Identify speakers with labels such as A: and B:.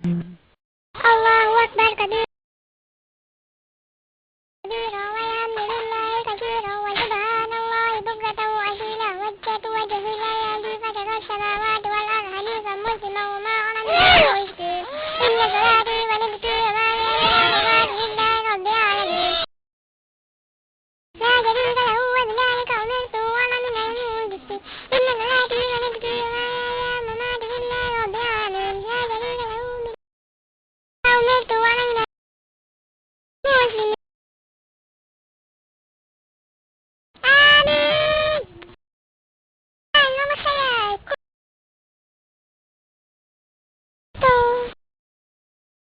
A: الله أكبر كبيرا والحمد لله كثيرا وسبحان الله بكرة وأصيلا وجهت وجهي ليالي فجر السماوات والأرض حنيفا مسلما وما أنا من المشركين إن صلاتي